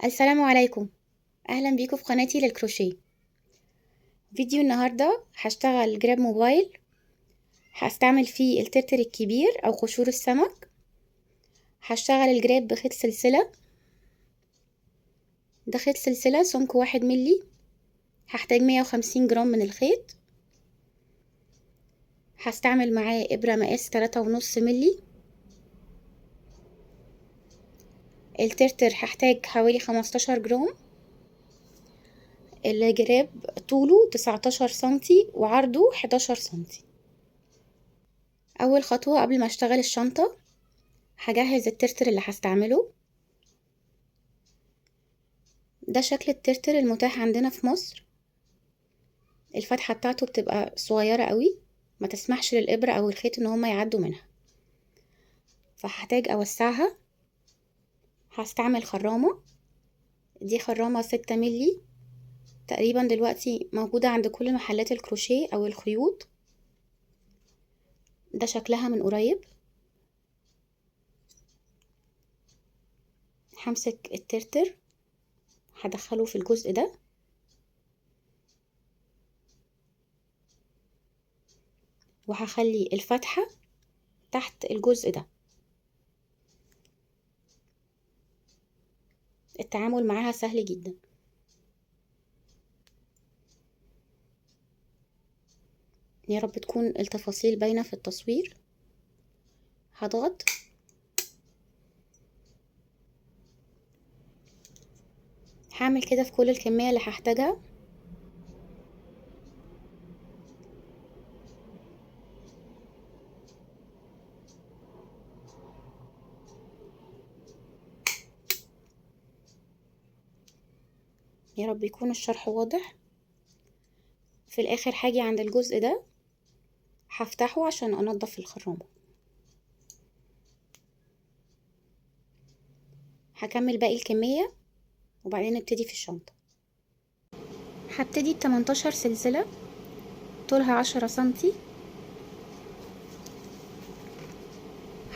السلام عليكم. اهلا بيكم في قناتي للكروشيه. فيديو النهارده هشتغل جراب موبايل، هستعمل فيه الترتر الكبير او قشور السمك. هشتغل الجراب بخيط سلسله، ده خيط سلسله سمك 1 ملي. هحتاج 150 جرام من الخيط. هستعمل معاه ابره مقاس 3.5 ملي. الترتر هحتاج حوالي 15 جرام. الجراب طوله 19 سنتي وعرضه 11 سنتي. اول خطوه قبل ما اشتغل الشنطه، هجهز الترتر اللي هستعمله. ده شكل الترتر المتاح عندنا في مصر. الفتحة بتاعته بتبقى صغيرة قوي، ما تسمحش للإبرة أو الخيط إن هما يعدوا منها، فهحتاج أوسعها. هستعمل خرامة، دي خرامة 6 ملي تقريبا، دلوقتي موجودة عند كل محلات الكروشيه أو الخيوط. ده شكلها من قريب. همسك الترتر، هدخله في الجزء ده، وهخلي الفتحة تحت الجزء ده. التعامل معاها سهل جدا. يا رب تكون التفاصيل باينة في التصوير. هضغط، هعمل كده في كل الكمية اللي هحتاجها. يا رب يكون الشرح واضح. في الاخر هاجي عند الجزء ده، هفتحه عشان انضف الخرامة. هكمل باقي الكمية وبعدين نبتدي في الشنطة. هبتدي ب18 سلسلة طولها 10 سنتي.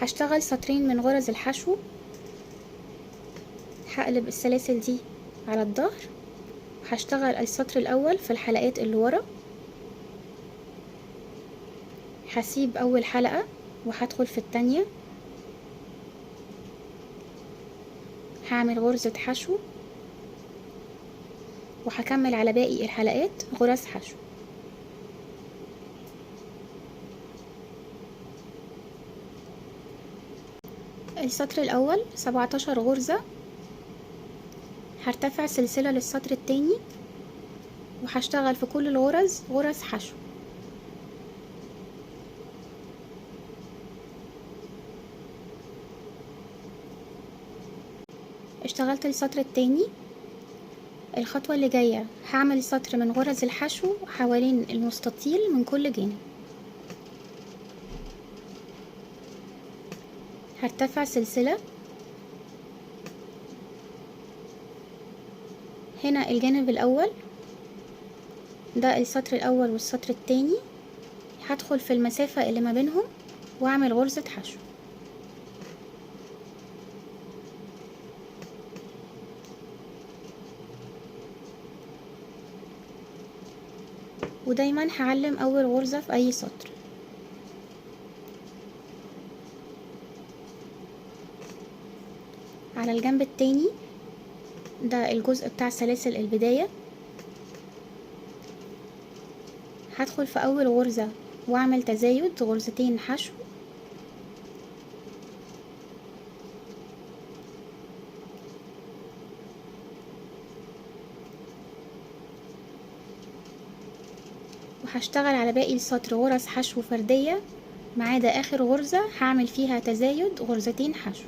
هشتغل سطرين من غرز الحشو. هقلب السلاسل دي على الظهر. هشتغل السطر الاول في الحلقات اللي ورا. هسيب اول حلقة وهدخل في التانية. هعمل غرزة حشو وهكمل على باقي الحلقات غرز حشو. السطر الاول 17 غرزة. هرتفع سلسلة للسطر التاني وهشتغل في كل الغرز غرز حشو. اشتغلت السطر التاني. الخطوة اللي جاية هعمل سطر من غرز الحشو حوالين المستطيل من كل جانب. هرتفع سلسلة. هنا الجانب الاول، ده السطر الاول والسطر التاني. هدخل في المسافة اللي ما بينهم واعمل غرزة حشو. ودايما هعلم اول غرزة في اي سطر. على الجنب التاني، ده الجزء بتاع سلاسل البداية. هدخل في اول غرزة واعمل تزايد غرزتين حشو. وهشتغل على باقي السطر غرز حشو فردية ما عدا اخر غرزة هعمل فيها تزايد غرزتين حشو.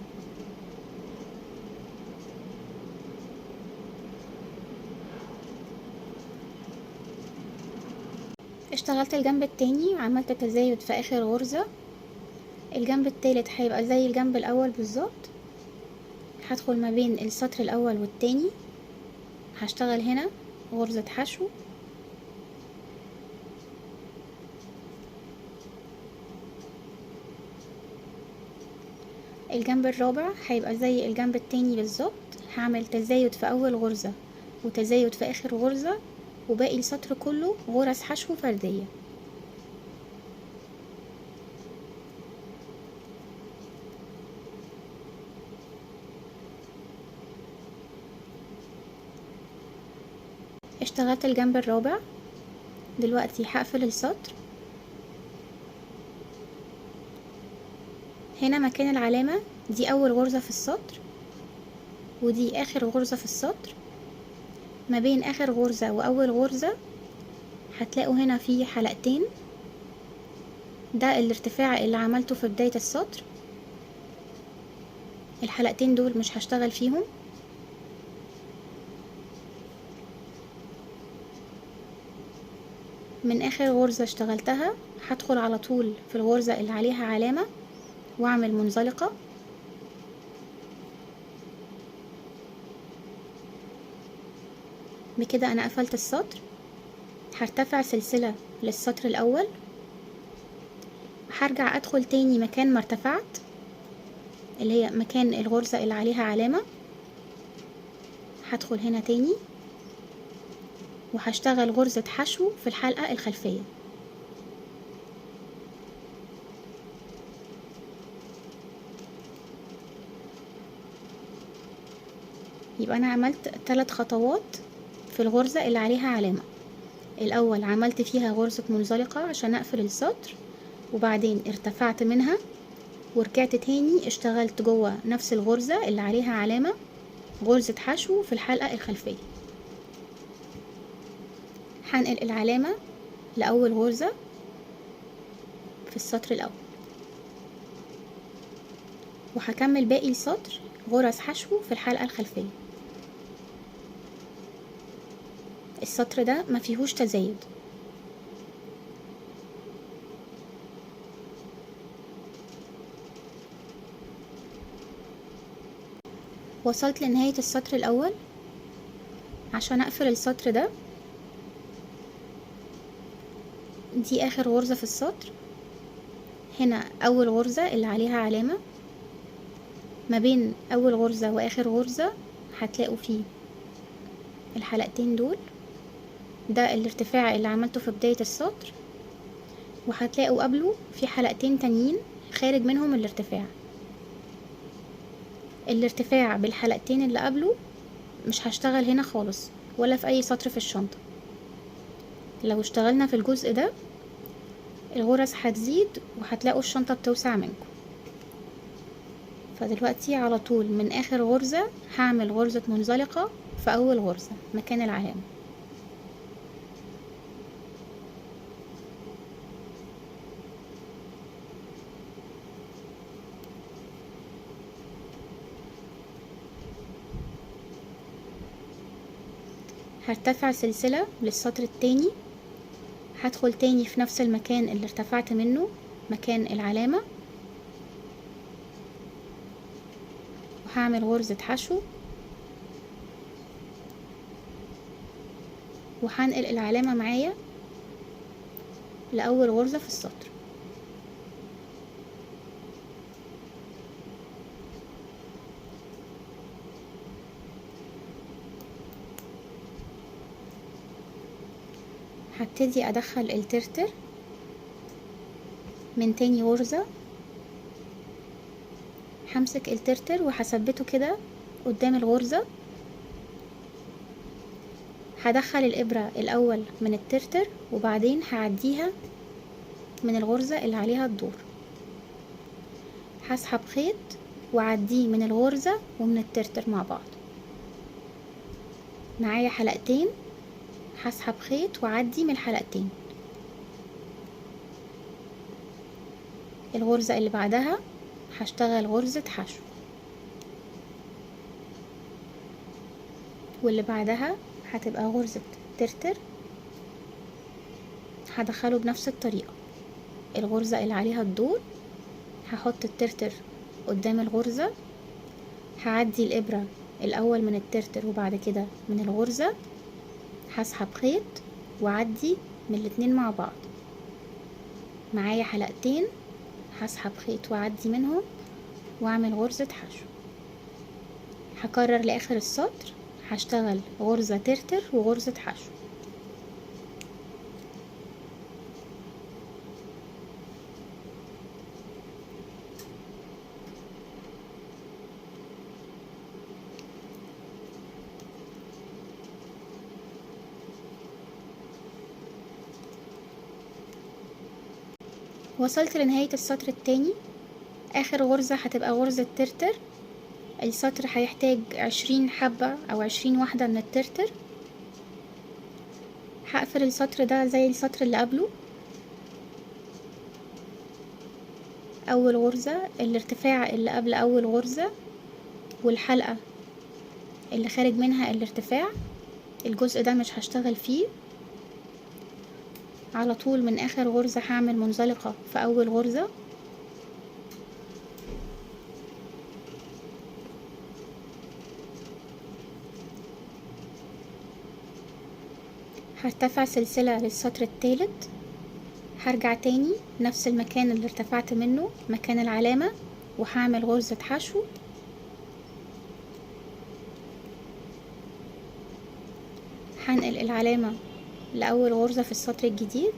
اشتغلت الجنب التاني وعملت تزايد في اخر غرزة. الجنب التالت هيبقى زي الجنب الاول بالظبط. هدخل ما بين السطر الاول والتاني، هشتغل هنا غرزة حشو. الجنب الرابع هيبقى زي الجنب التاني بالظبط، هعمل تزايد في اول غرزة وتزايد في اخر غرزة، وباقي السطر كله غرز حشو فردية. اشتغلت الجنب الرابع، دلوقتي هقفل السطر. هنا مكان العلامة دي اول غرزة في السطر، ودي اخر غرزة في السطر. ما بين اخر غرزة واول غرزة هتلاقوا هنا في حلقتين، ده الارتفاع اللي عملته في بداية السطر. الحلقتين دول مش هشتغل فيهم. من اخر غرزة اشتغلتها هدخل على طول في الغرزة اللي عليها علامة واعمل منزلقة. بكده انا قفلت السطر. هرتفع سلسلة للسطر الاول، هرجع ادخل تاني مكان ما ارتفعت، اللي هي مكان الغرزة اللي عليها علامة. هدخل هنا تاني وهشتغل غرزة حشو في الحلقة الخلفية. يبقى انا عملت 3 خطوات في الغرزة اللي عليها علامة. الاول عملت فيها غرزة منزلقة عشان اقفل السطر، وبعدين ارتفعت منها ورجعت تاني اشتغلت جوه نفس الغرزة اللي عليها علامة غرزة حشو في الحلقة الخلفية. هنقل العلامة لأول غرزة في السطر الأول، وهكمل باقي السطر غرز حشو في الحلقة الخلفية. السطر ده ما فيهوش تزايد. وصلت لنهاية السطر الأول. عشان أقفل السطر ده، دي آخر غرزة في السطر. هنا أول غرزة اللي عليها علامة، ما بين أول غرزة وآخر غرزة هتلاقوا فيه الحلقتين دول، ده الارتفاع اللي عملته في بداية السطر، وهتلاقوا قبله في حلقتين تانيين خارج منهم الارتفاع بالحلقتين اللي قبله مش هشتغل هنا خالص ولا في اي سطر في الشنطة. لو اشتغلنا في الجزء ده الغرز هتزيد وهتلاقوا الشنطة بتوسع منكم. فدلوقتي على طول من اخر غرزة هعمل غرزة منزلقة في اول غرزة مكان العلامة. هرتفع سلسلة للسطر التاني، هدخل تاني في نفس المكان اللي ارتفعت منه مكان العلامة، وهعمل غرزة حشو، وهنقل العلامة معايا لأول غرزة في السطر. هبتدي ادخل الترتر من تاني غرزة. همسك الترتر وهثبته كده قدام الغرزة. هدخل الابرة الاول من الترتر وبعدين هعديها من الغرزة اللي عليها الدور. هسحب خيط واعديه من الغرزة ومن الترتر مع بعض. معايا حلقتين، هسحب خيط واعدي من الحلقتين. الغرزة اللي بعدها هشتغل غرزة حشو، واللي بعدها هتبقى غرزة ترتر. هدخله بنفس الطريقة، الغرزة اللي عليها الدور هحط الترتر قدام الغرزة، هعدي الإبرة الأول من الترتر وبعد كده من الغرزة، هسحب خيط وعدي من الاتنين مع بعض. معايا حلقتين، هسحب خيط وعدي منهم واعمل غرزة حشو. هكرر لاخر السطر، هشتغل غرزة ترتر وغرزة حشو. وصلت لنهاية السطر التاني. اخر غرزة هتبقى غرزة ترتر. السطر هيحتاج 20 حبة او 20 واحدة من الترتر. هقفل السطر ده زي السطر اللي قبله. اول غرزة الارتفاع اللي قبل اول غرزة، والحلقة اللي خارج منها الارتفاع، الجزء ده مش هشتغل فيه. على طول من اخر غرزة هعمل منزلقة في اول غرزة، هرتفع سلسلة للسطر التالت، هرجع تاني نفس المكان اللي ارتفعت منه مكان العلامة، وهعمل غرزة حشو. هنقل العلامة لأول غرزة في السطر الجديد،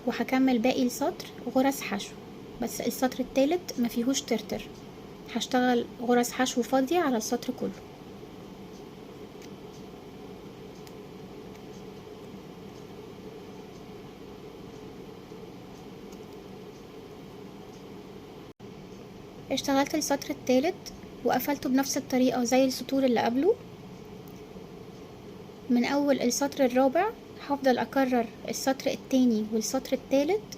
وهكمل باقي السطر غرز حشو. بس السطر التالت مفيهوش ترتر، هشتغل غرز حشو فاضية على السطر كله. اشتغلت السطر التالت وقفلته بنفس الطريقة زي السطور اللي قبله. من اول السطر الرابع هفضل اكرر السطر التاني والسطر التالت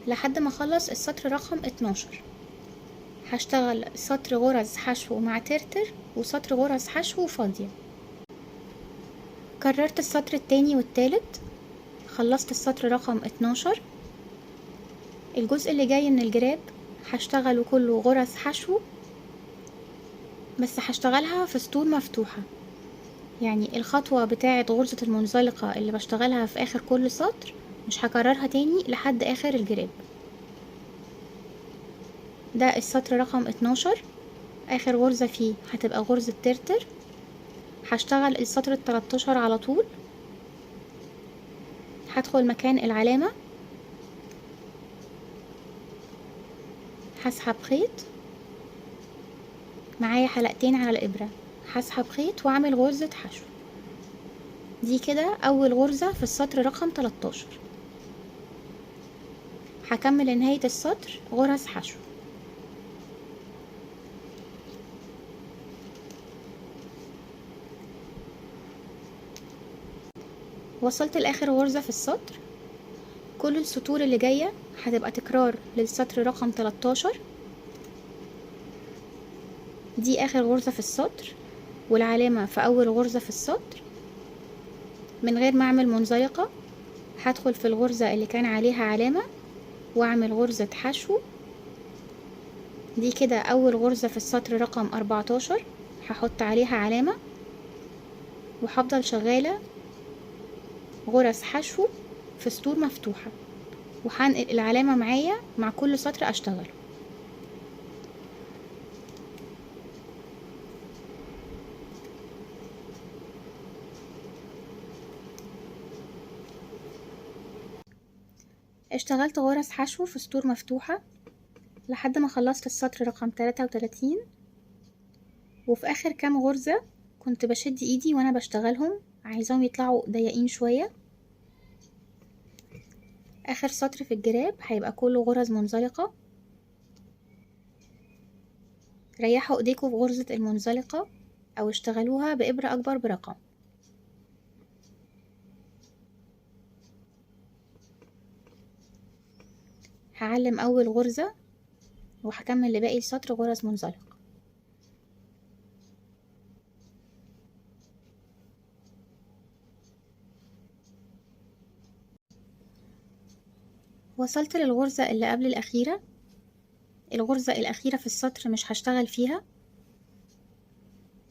لحد ما اخلص السطر رقم 12. هشتغل سطر غرز حشو مع ترتر وسطر غرز حشو فاضية. كررت السطر التاني والتالت، خلصت السطر رقم 12. الجزء اللي جاي من الجراب هشتغله كله غرز حشو، بس هشتغلها في سطور مفتوحة. يعني الخطوة بتاعة غرزة المنزلقة اللي بشتغلها في اخر كل سطر مش هكررها تاني لحد اخر الجراب. ده السطر رقم 12، اخر غرزة فيه هتبقى غرزة ترتر. هشتغل السطر ال13 على طول، هدخل مكان العلامة، هسحب خيط، معايا حلقتين على الابرة، هسحب خيط واعمل غرزة حشو. دي كده اول غرزة في السطر رقم 13. هكمل لنهاية السطر غرز حشو. وصلت لاخر غرزة في السطر. كل السطور اللي جاية هتبقى تكرار للسطر رقم 13. دي اخر غرزة في السطر والعلامة في اول غرزة في السطر. من غير ما اعمل منزلقة هدخل في الغرزة اللي كان عليها علامة واعمل غرزة حشو. دي كده اول غرزة في السطر رقم 14، هحط عليها علامة وهفضل شغالة غرز حشو في سطور مفتوحة، وهنقل العلامة معايا مع كل سطر اشتغله. اشتغلت غرز حشو في سطور مفتوحة لحد ما خلصت السطر رقم 33. وفي اخر كام غرزة كنت بشد ايدي وانا بشتغلهم، عايزاهم يطلعوا ضيقين شوية. اخر سطر في الجراب هيبقى كله غرز منزلقة. ريحوا ايديكم في غرزة المنزلقة او اشتغلوها بإبرة اكبر برقم. هعلم اول غرزة وهكمل لباقي السطر غرز منزلقة. وصلت للغرزة اللي قبل الأخيرة. الغرزة الأخيرة في السطر مش هشتغل فيها،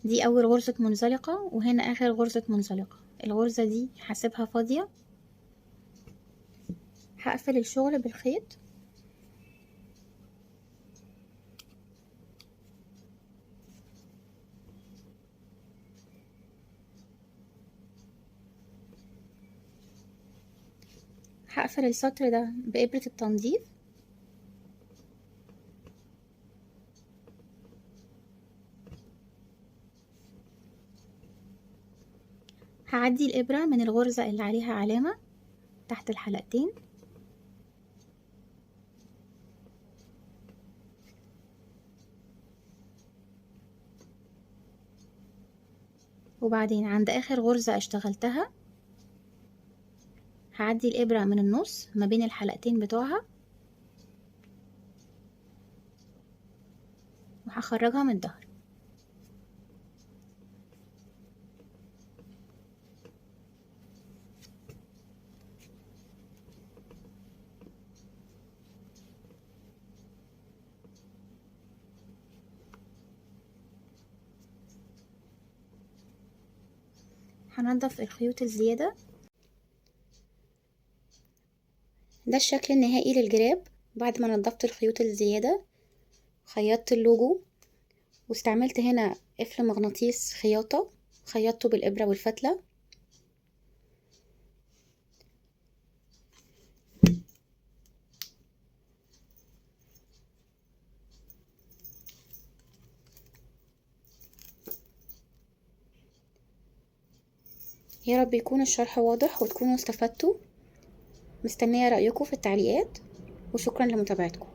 دي أول غرزة منزلقة وهنا آخر غرزة منزلقة. الغرزة دي هسيبها فاضية. هقفل الشغل بالخيط هقفل السطر ده بإبرة التنظيف، هعدي الإبرة من الغرزة اللي عليها علامة تحت الحلقتين، وبعدين عند آخر غرزة اشتغلتها هعدي الإبرة من النص ما بين الحلقتين بتوعها وهخرجها من الظهر. هنضف الخيوط الزيادة. ده الشكل النهائي للجراب بعد ما نضفت الخيوط الزيادة. خيطت اللوجو واستعملت هنا قفل مغناطيس خياطة، خيطته بالإبرة والفتلة. يا رب يكون الشرح واضح وتكونوا استفدتوا. مستنية رأيكم في التعليقات، وشكرا لمتابعتكم.